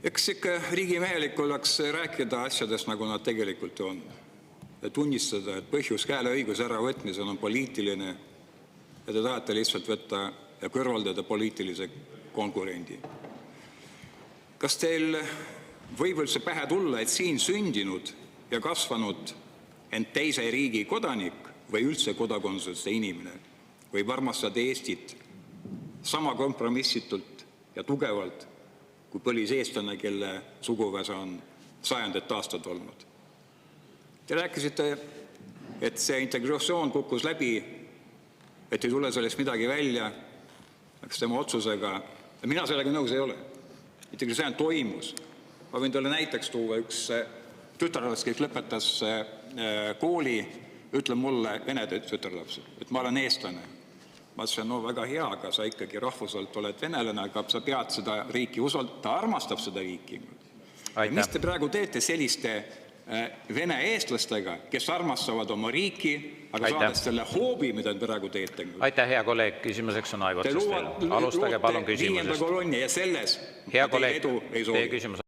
Eks ikka riigimehelik oleks rääkida asjadest, nagu nad tegelikult on. Ja tunnistada, et põhjus hääleõiguse äravõtmisel on poliitiline ja te tahate lihtsalt võtta ja kõrvaldada poliitilise konkurendi. Kas teil võib üldse pähe tulla, et siin sündinud ja kasvanud ent teise riigi kodanik või üldse kodakondsuseta inimene võib armastada Eestit sama kompromissitult ja tugevalt kui põliseestlane, kelle suguvõsa on sajandet aastat olnud? Te rääkisite, et see integratsioon kukkus läbi, et ei tule sellest midagi välja, kas tema otsusega. Mina sellega nõus ei ole. Integratsioon toimus. Ma võin teile näiteks tuua üks tütarlaps, kes lõpetas kooli, ütleb mulle, vene tütarlaps, et ma olen eestlane. Ma ütlesin, no väga hea, aga sa ikkagi rahvuselt oled venelane, aga sa pead seda riiki usaldama, ta armastab seda riiki. Mis te praegu teete selliste vene eestlastega, kes armastavad oma riiki, aga saades selle hoobi, mida te praegu teete? Aitäh, hea kolleeg, küsimuseks on aeg otsast veel. Alustage palun küsimusest. Ja selles Hea kolleeg, teie küsimus.